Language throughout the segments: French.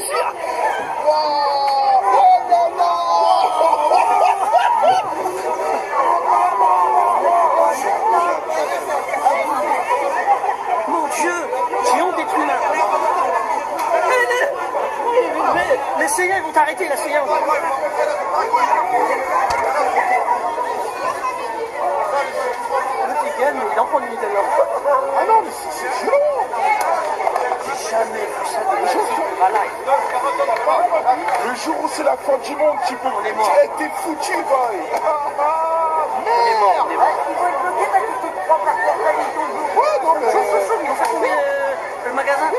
Mon Dieu, j'ai honte d'être humain. Les CIA vont t'arrêter, la CIA. Le vegan, il en prend du Nutella. Ah non, mais c'est violent. J'ai jamais vu ça de ma life. Le jour où c'est la fin du monde, tu peux... On est mort. T'es foutu, boy. On est mort, on est mort. Ils vont être bloqués parce qu'ils te croient par terre, ils sont lourds. Ouais, non, mais... Chaud, ils vont faire tomber le magasin.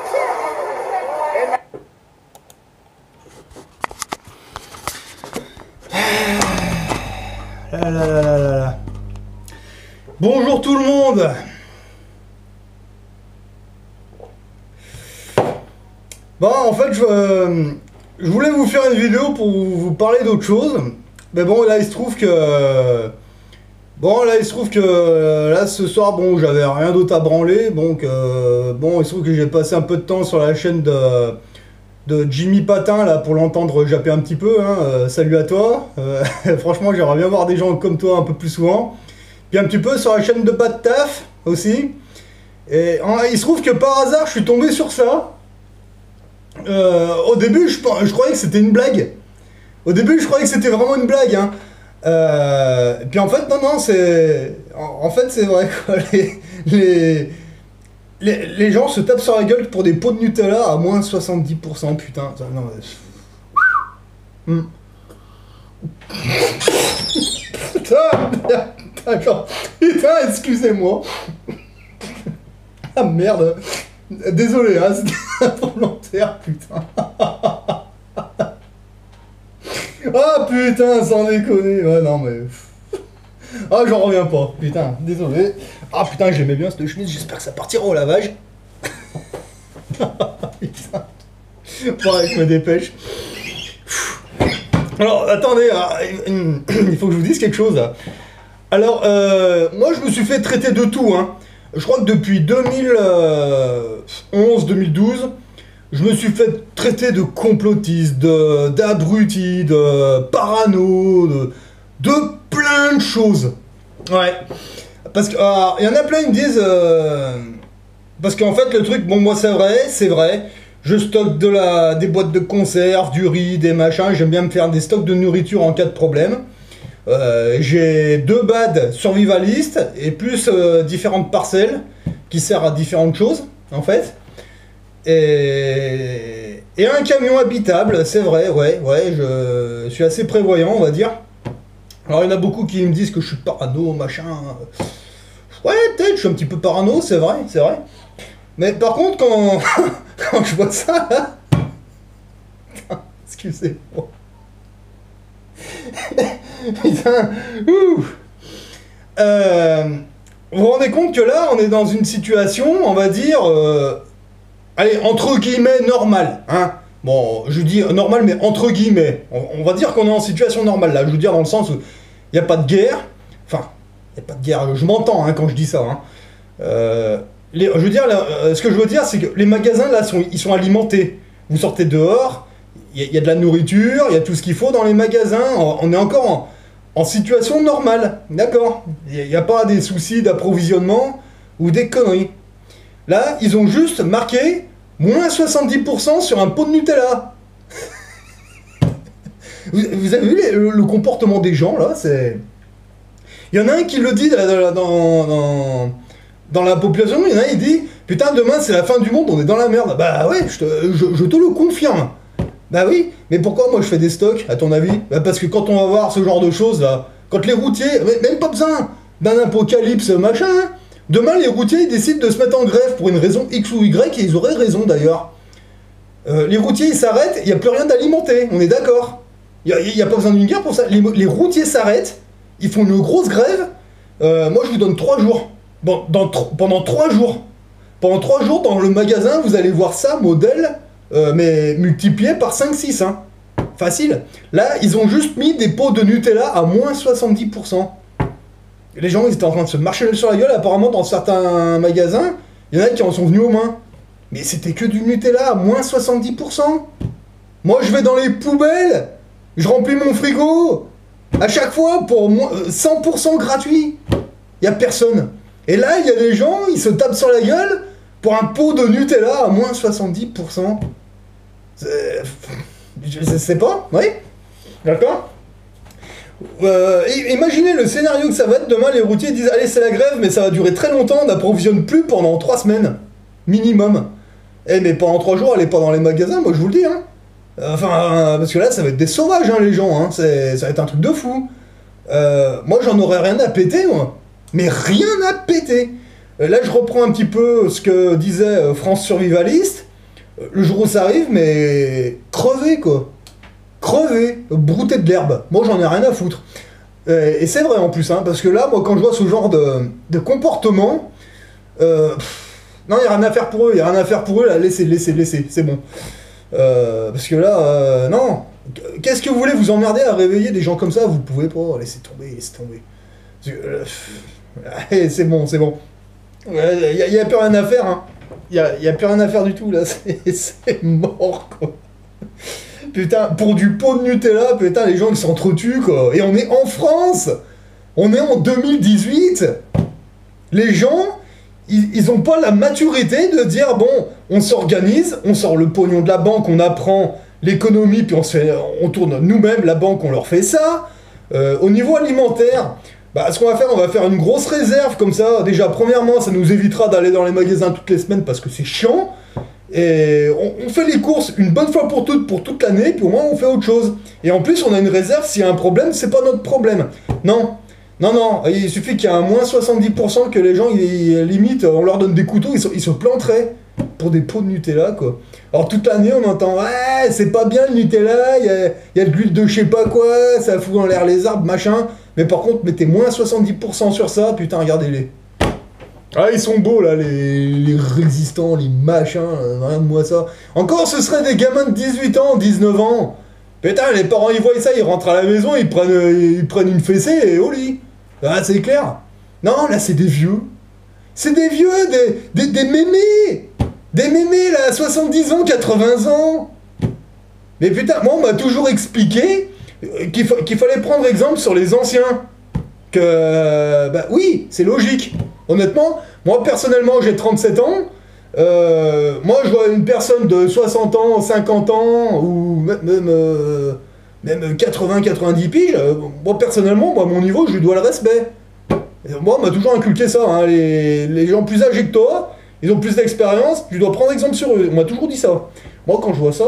Bonjour tout le monde. Bon, en fait, je voulais vous faire une vidéo pour vous parler d'autre chose. Mais bon, là, il se trouve que... Là, ce soir, bon, j'avais rien d'autre à branler. Donc, bon, il se trouve que j'ai passé un peu de temps sur la chaîne de Jimmy Patin, là, pour l'entendre japper un petit peu. Hein. Salut à toi. Franchement, j'aimerais bien voir des gens comme toi un peu plus souvent. Puis un petit peu sur la chaîne de Bad Taf aussi. Et il se trouve que par hasard, je suis tombé sur ça. Au début, je croyais que c'était une blague. Au début, je croyais que c'était vraiment une blague. Hein. Et puis en fait, non, c'est... En fait, c'est vrai, quoi. Les gens se tapent sur la gueule pour des pots de Nutella à moins 70%, putain. Non, mais... Putain, excusez-moi. Ah merde. Désolé, hein, c'était involontaire, putain. Ah putain, sans déconner. Ouais, non, mais... Ah, j'en reviens pas. Putain, désolé. Ah putain, j'aimais bien cette chemise, j'espère que ça partira au lavage. Putain. Pareil, je me dépêche. Alors, attendez, il faut que je vous dise quelque chose. Alors, moi, je me suis fait traiter de tout, hein. Je crois que depuis 2011-2012, je me suis fait traiter de complotiste, d'abruti, de parano, de plein de choses. Ouais. Parce que, il y en a plein qui me disent... parce qu'en fait, le truc, bon, moi, c'est vrai. Je stocke des boîtes de conserve, du riz, des machins. J'aime bien me faire des stocks de nourriture en cas de problème. J'ai 2 bads survivalistes et plus différentes parcelles qui servent à différentes choses, en fait. Et un camion habitable, c'est vrai, ouais, je suis assez prévoyant, on va dire. Alors, il y en a beaucoup qui me disent que je suis parano, machin. Ouais, peut-être, je suis un petit peu parano, c'est vrai. Mais par contre, quand je vois ça, là... Excusez-moi. Putain, ouh. Vous vous rendez compte que là, on est dans une situation, on va dire, allez, entre guillemets, normale, hein. Bon, je dis normal, mais entre guillemets. On va dire qu'on est en situation normale, là. Je veux dire dans le sens où il n'y a pas de guerre. Enfin, il n'y a pas de guerre, je m'entends hein, quand je dis ça. Hein. Je veux dire, ce que je veux dire, c'est que les magasins, là, ils sont alimentés. Vous sortez dehors, il y a de la nourriture, il y a tout ce qu'il faut dans les magasins. On est encore en situation normale, d'accord. Il n'y a pas des soucis d'approvisionnement ou des conneries. Là, ils ont juste marqué moins 70% sur un pot de Nutella. Vous avez vu le comportement des gens, là, c'est... Il y en a un qui le dit dans la population, il y en a un, il dit « Putain, demain, c'est la fin du monde, on est dans la merde. » Bah ouais, je te le confirme. Bah oui, mais pourquoi moi je fais des stocks, à ton avis? Bah parce que quand on va voir ce genre de choses, là, quand les routiers, même pas besoin d'un apocalypse machin, hein. Demain, les routiers, ils décident de se mettre en grève pour une raison X ou Y, et ils auraient raison, d'ailleurs. Les routiers, ils s'arrêtent, il n'y a plus rien d'alimenter, on est d'accord. Il n'y a pas besoin d'une guerre pour ça. Les routiers s'arrêtent, ils font une grosse grève. Moi, je vous donne 3 jours. Bon, pendant 3 jours. Pendant 3 jours, dans le magasin, vous allez voir ça, modèle, mais multiplié par 5-6. Hein. Facile. Là, ils ont juste mis des pots de Nutella à moins 70%. Les gens, ils étaient en train de se marcher sur la gueule. Apparemment, dans certains magasins, il y en a qui en sont venus aux mains. Mais c'était que du Nutella à moins 70%. Moi, je vais dans les poubelles, je remplis mon frigo, à chaque fois, pour 100% gratuit. Y a personne. Et là, il y a des gens, ils se tapent sur la gueule pour un pot de Nutella à moins 70%. Je sais pas, oui. D'accord. Imaginez le scénario que ça va être. Demain, les routiers disent allez, c'est la grève, mais ça va durer très longtemps, on n'approvisionne plus pendant 3 semaines. Minimum. Eh, mais pendant 3 jours, allez pas dans les magasins, moi je vous le dis, hein. Enfin, parce que là, ça va être des sauvages, hein, les gens, hein. Ça va être un truc de fou. Moi, j'en aurais rien à péter, moi. Mais rien à péter. Là, je reprends un petit peu ce que disait France Survivaliste. Le jour où ça arrive, mais crever, quoi. Crever, brouter de l'herbe. Moi, j'en ai rien à foutre. Et c'est vrai, en plus, hein, parce que là, moi, quand je vois ce genre de comportement, non, il n'y a rien à faire pour eux, là, laissez, c'est bon. Parce que là, non. Qu'est-ce que vous voulez vous emmerder à réveiller des gens comme ça? Vous pouvez pas, laissez tomber. C'est bon. Il n'y a plus rien à faire, hein. Il y a plus rien à faire du tout, là. C'est mort, quoi. Putain, pour du pot de Nutella, putain, les gens, ils s'entretuent, quoi. Et on est en France. On est en 2018. Les gens, ils ont pas la maturité de dire, bon, on s'organise, on sort le pognon de la banque, on apprend l'économie, puis on tourne nous-mêmes la banque, on leur fait ça. Au niveau alimentaire, bah, ce qu'on va faire, on va faire une grosse réserve comme ça. Déjà, premièrement, ça nous évitera d'aller dans les magasins toutes les semaines parce que c'est chiant. Et on fait les courses une bonne fois pour toutes, pour toute l'année, puis au moins on fait autre chose. Et en plus, on a une réserve, s'il y a un problème, c'est pas notre problème. Non, il suffit qu'il y ait un moins 70% que les gens, limite, on leur donne des couteaux, ils se planteraient pour des pots de Nutella, quoi. Alors toute l'année, on entend, ouais, c'est pas bien le Nutella, il y a de l'huile de je sais pas quoi, ça fout en l'air les arbres, machin. Mais par contre, mettez moins 70% sur ça, putain, regardez-les. Ah, ils sont beaux, là, les résistants, les machins, rien de moi ça. Encore, ce seraient des gamins de 18 ans, 19 ans. Putain, les parents, ils voient ça, ils rentrent à la maison, ils prennent une fessée et au lit. Ah, c'est clair. Non, là, c'est des vieux. C'est des vieux, des mémés. Des mémés, là, 70 ans, 80 ans. Mais putain, moi, on m'a toujours expliqué qu'il fallait prendre exemple sur les anciens. Bah oui, c'est logique. Honnêtement, moi personnellement j'ai 37 ans, moi je vois une personne de 60 ans, 50 ans, ou même 80, 90 piges, moi personnellement, moi à mon niveau, je lui dois le respect. Et moi on m'a toujours inculqué ça, hein, les gens plus âgés que toi, ils ont plus d'expérience, tu dois prendre exemple sur eux, on m'a toujours dit ça. Moi quand je vois ça,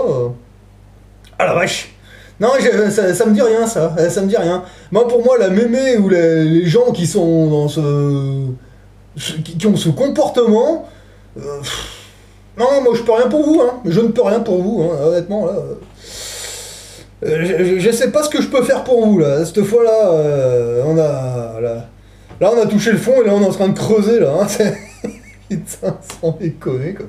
ah la vache. Non, ça me dit rien, ça me dit rien. Moi, pour moi, la mémé ou les gens qui sont dans qui ont ce comportement... non, moi, je peux rien pour vous, hein. Je ne peux rien pour vous, hein, honnêtement, là... je sais pas ce que je peux faire pour vous, là. Cette fois-là, on a... Là, on a touché le fond, et là, on est en train de creuser, là. Hein. Putain, sans déconner, quoi.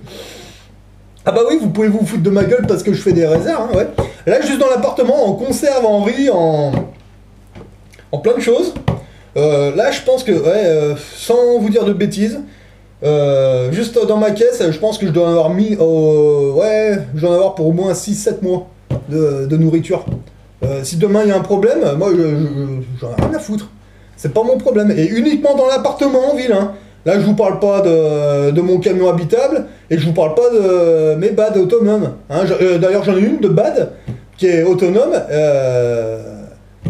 Ah bah oui, vous pouvez vous foutre de ma gueule parce que je fais des réserves, hein, ouais. Là, juste dans l'appartement, en conserve, en riz, en plein de choses. Là, je pense que, ouais, sans vous dire de bêtises, juste dans ma caisse, je pense que je dois en avoir mis, ouais, je dois en avoir pour au moins 6-7 mois de nourriture. Si demain il y a un problème, moi, j'en ai rien à foutre. C'est pas mon problème. Et uniquement dans l'appartement en ville, hein. Là, je vous parle pas de mon camion habitable et je vous parle pas de mes bads autonomes. Hein. D'ailleurs, j'en ai une de bad qui est autonome.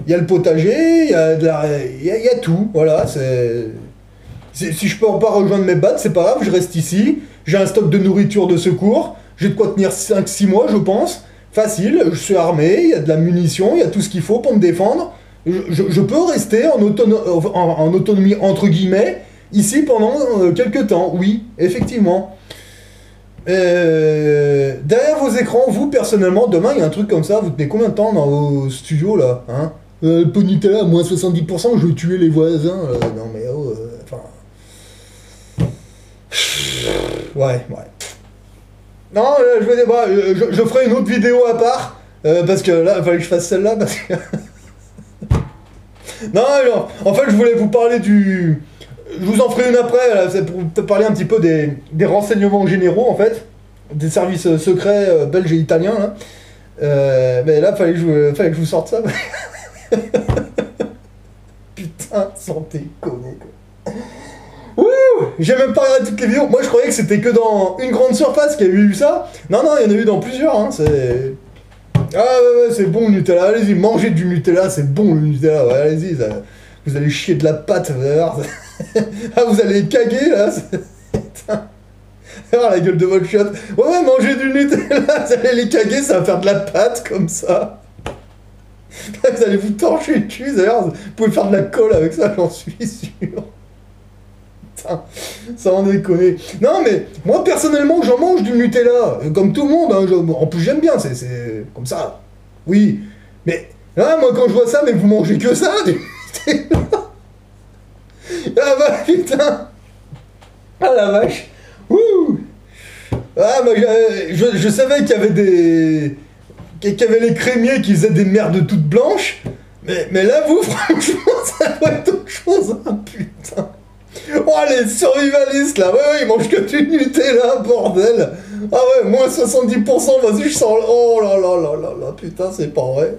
Il y a le potager, il y a tout. Voilà, si je peux pas rejoindre mes bads, c'est pas grave, je reste ici. J'ai un stock de nourriture de secours. J'ai de quoi tenir 5-6 mois, je pense. Facile, je suis armé, il y a de la munition, il y a tout ce qu'il faut pour me défendre. Je peux rester en autonomie entre guillemets. Ici pendant quelques temps, oui, effectivement. Derrière vos écrans, vous personnellement, demain il y a un truc comme ça, vous tenez combien de temps dans vos studios là, hein? Le pot Nutella à moins 70%, je vais tuer les voisins. Non mais oh, enfin... Ouais. Non, je vais bah, je ferai une autre vidéo à part, parce que là, il fallait que je fasse celle-là, parce que... non, en fait, je voulais vous parler du... Je vous en ferai une après, là, c'est pour te parler un petit peu des renseignements généraux, en fait, des services secrets belges et italiens, là. Mais là, fallait que je vous sorte ça. Putain, sans déconner, quoi. Wouh! J'ai même pas regardé toutes les vidéos. Moi, je croyais que c'était que dans une grande surface qu'il y avait eu ça. Non, il y en a eu dans plusieurs, hein. C'est... Ah ouais, c'est bon le Nutella. Allez-y, mangez du Nutella, c'est bon le Nutella. Ouais, allez-y, vous allez chier de la pâte, vous allez voir. Ah, vous allez caguer, là. Putain. Ah, la gueule de votre chiotte. Ouais, mangez du Nutella, vous allez les caguer, ça va faire de la pâte, comme ça. Là, vous allez vous torcher le cul, d'ailleurs, vous pouvez faire de la colle avec ça, j'en suis sûr. Putain, sans déconner. Non, mais moi, personnellement, j'en mange du Nutella, comme tout le monde, hein, en plus, j'aime bien, c'est comme ça. Oui, mais là, moi, quand je vois ça, mais vous mangez que ça, du Nutella. Ah bah, putain. Ah la vache. Ouh. Ah, bah, je savais qu'il y avait qu'il y avait les crémiers qui faisaient des merdes toutes blanches, mais là, vous, franchement, ça doit être autre chose, hein, putain. Oh, les survivalistes, là, ouais, ils mangent que du Nutella, bordel. Ah ouais, moins 70%, vas-y, je sens... Oh là là là là là, putain, c'est pas vrai.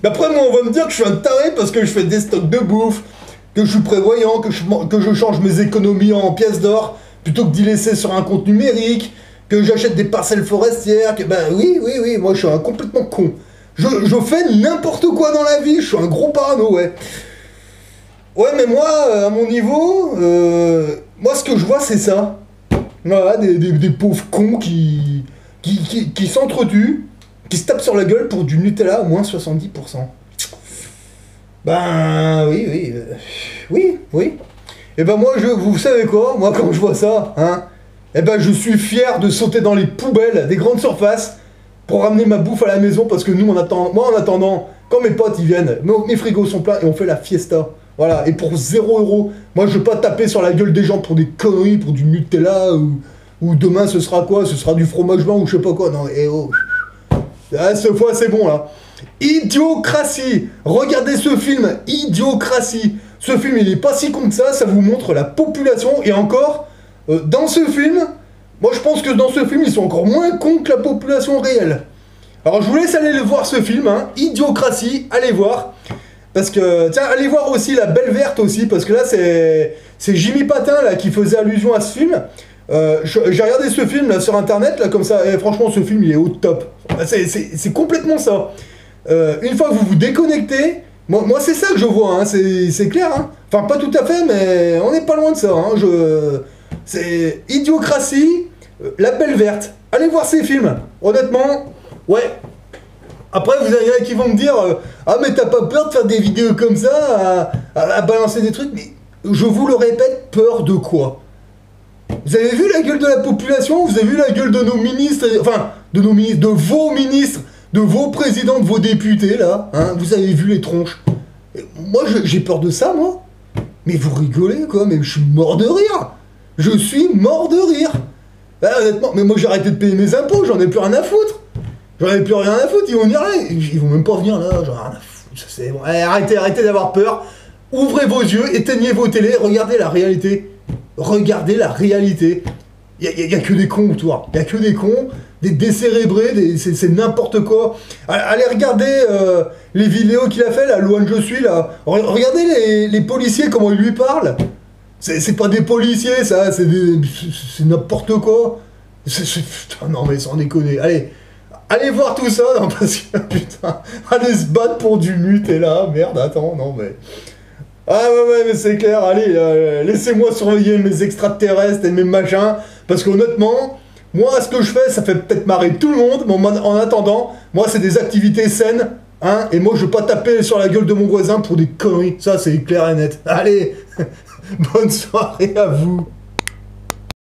Mais après, moi, on va me dire que je suis un taré parce que je fais des stocks de bouffe, que je suis prévoyant, que je change mes économies en pièces d'or, plutôt que d'y laisser sur un compte numérique, que j'achète des parcelles forestières, que... Ben oui, moi, je suis un complètement con. Je fais n'importe quoi dans la vie, je suis un gros parano, ouais. Ouais, mais moi, à mon niveau, moi, ce que je vois, c'est ça. Voilà, des pauvres cons qui s'entretuent, qui se tapent sur la gueule pour du Nutella à moins 70%. Ben, oui. Et ben moi, vous savez quoi, moi, quand je vois ça, hein, et ben je suis fier de sauter dans les poubelles des grandes surfaces pour ramener ma bouffe à la maison, parce que nous, moi, en attendant, quand mes potes, ils viennent, mes frigos sont pleins et on fait la fiesta. Voilà, et pour 0€, moi je veux pas taper sur la gueule des gens pour des conneries, pour du Nutella, ou demain ce sera quoi? Ce sera du fromage blanc ou je sais pas quoi. Non, et oh. Ah, cette fois c'est bon là. Idiocratie. Regardez ce film, Idiocratie. Ce film il est pas si con que ça vous montre la population, et encore, dans ce film, moi je pense que dans ce film ils sont encore moins cons que la population réelle. Alors je vous laisse aller voir ce film, hein, Idiocratie, allez voir. Parce que, tiens, allez voir aussi La Belle Verte aussi, parce que là, c'est Jimmy Patin, là, qui faisait allusion à ce film. J'ai regardé ce film, là, sur Internet, là, comme ça, et franchement, ce film, il est au top. C'est complètement ça. Une fois que vous vous déconnectez, moi c'est ça que je vois, hein, c'est clair, hein. Enfin, pas tout à fait, mais on n'est pas loin de ça, hein. C'est Idiocratie, La Belle Verte. Allez voir ces films, honnêtement, ouais. Après, vous avez qui vont me dire ah, mais t'as pas peur de faire des vidéos comme ça, à balancer des trucs? Mais je vous le répète, peur de quoi? Vous avez vu la gueule de la population? Vous avez vu la gueule de nos ministres? Enfin, de nos ministres, de vos ministres, de vos présidents, de vos députés, là, hein? Vous avez vu les tronches? Moi, j'ai peur de ça, moi? Mais vous rigolez, quoi? Mais je suis mort de rire! Je suis mort de rire! Bah, honnêtement, mais moi, j'ai arrêté de payer mes impôts, j'en ai plus rien à foutre! J'en ai plus rien à foutre, ils vont venir là, ils vont même pas venir là, j'en ai rien à foutre, c'est bon. Allez, arrêtez d'avoir peur, ouvrez vos yeux, éteignez vos télés, regardez la réalité. Regardez la réalité. Il y a que des cons autour, il y a que des cons, des décérébrés, c'est n'importe quoi. Allez regarder les vidéos qu'il a fait là, loin que je suis là. Regardez les policiers, comment ils lui parlent. C'est pas des policiers ça, c'est n'importe quoi. Putain, non mais sans déconner, allez voir tout ça, non, parce que, putain, allez se battre pour du Nutella, merde, attends, non, mais... Ah ouais, mais c'est clair, allez, laissez-moi surveiller mes extraterrestres et mes machins, parce qu'honnêtement, moi, ce que je fais, ça fait peut-être marrer tout le monde, mais en attendant, moi, c'est des activités saines, hein, et moi, je veux pas taper sur la gueule de mon voisin pour des conneries, ça, c'est clair et net. Allez, bonne soirée à vous.